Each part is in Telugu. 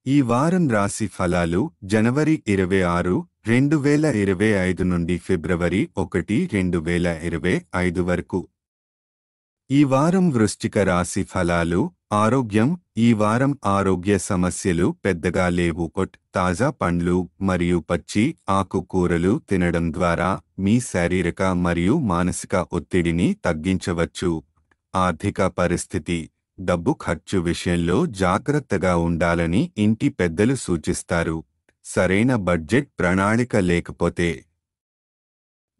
ఈ వారం రాశి ఫలాలు జనవరి 26, 2025 నుండి ఫిబ్రవరి 1, 2025 వరకు. ఈ వారం వృశ్చిక రాశి ఫలాలు. ఆరోగ్యం. ఈ వారం ఆరోగ్య సమస్యలు పెద్దగా లేవు. తాజా పండ్లు మరియు పచ్చి ఆకుకూరలు తినడం ద్వారా మీ శారీరక మరియు మానసిక ఒత్తిడిని తగ్గించవచ్చు. ఆర్థిక పరిస్థితి. డబ్బు ఖర్చు విషయంలో జాగ్రత్తగా ఉండాలని ఇంటి పెద్దలు సూచిస్తారు. సరైన బడ్జెట్ ప్రణాళిక లేకపోతే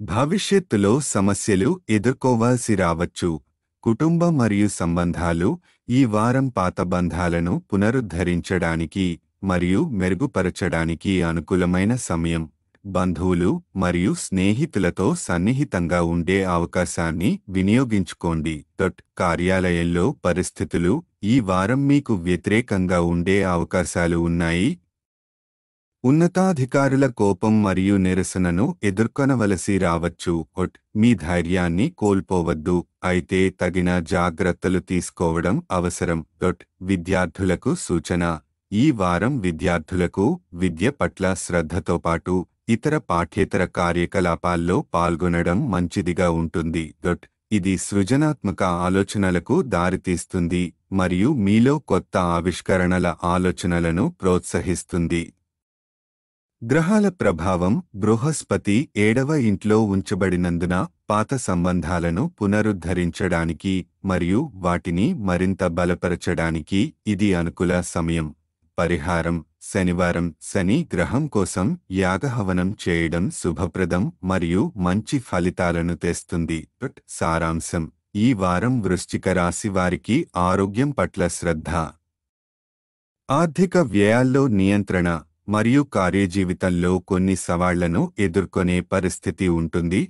భవిష్యత్తులో సమస్యలు ఎదుర్కోవాల్సి రావచ్చు. కుటుంబ మరియు సంబంధాలు. ఈ వారం పాత బంధాలను పునరుద్ధరించడానికి మరియు మెరుగుపరచడానికి అనుకూలమైన సమయం. బంధువులు మరియు స్నేహితులతో సన్నిహితంగా ఉండే అవకాశాన్ని వినియోగించుకోండి. కార్యాలయంలో పరిస్థితులు. ఈ వారం మీకు వ్యతిరేకంగా ఉండే అవకాశాలు ఉన్నాయి. ఉన్నతాధికారుల కోపం మరియు నిరసనను ఎదుర్కొనవలసి రావచ్చు. మీ ధైర్యాన్ని కోల్పోవద్దు, అయితే తగిన జాగ్రత్తలు తీసుకోవడం అవసరం. విద్యార్థులకు సూచన. ఈ వారం విద్యార్థులకు విద్య పట్ల శ్రద్ధతో పాటు ఇతర పాఠ్యేతర కార్యకలాపాల్లో పాల్గొనడం మంచిదిగా ఉంటుంది. ఇది సృజనాత్మక ఆలోచనలకు దారితీస్తుంది మరియు మీలో కొత్త ఆవిష్కరణల ఆలోచనలను ప్రోత్సహిస్తుంది. గ్రహాల ప్రభావం. బృహస్పతి 7వ ఇంట్లో ఉంచబడినందున పాత సంబంధాలను పునరుద్ధరించడానికి మరియు వాటిని మరింత బలపరచడానికి ఇది అనుకూల సమయం. పరిహారం. శనివారం శని గ్రహం కోసం యాగహవనం చేయడం శుభప్రదం మరియు మంచి ఫలితాలను తెస్తుంది. సారాంశం. ఈ వారం వృశ్చిక రాశి వారికి ఆరోగ్యం పట్ల శ్రద్ధ, ఆర్థిక వ్యయాల్లో నియంత్రణ మరియు కార్యజీవితంలో కొన్ని సవాళ్లను ఎదుర్కొనే పరిస్థితి ఉంటుంది.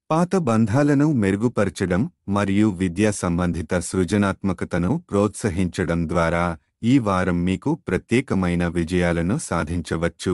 పాత బంధాలను మెరుగుపరచడం మరియు విద్యా సంబంధిత సృజనాత్మకతను ప్రోత్సహించడం ద్వారా ఈ వారం మీకు ప్రత్యేకమైన విజయాలను సాధించవచ్చు.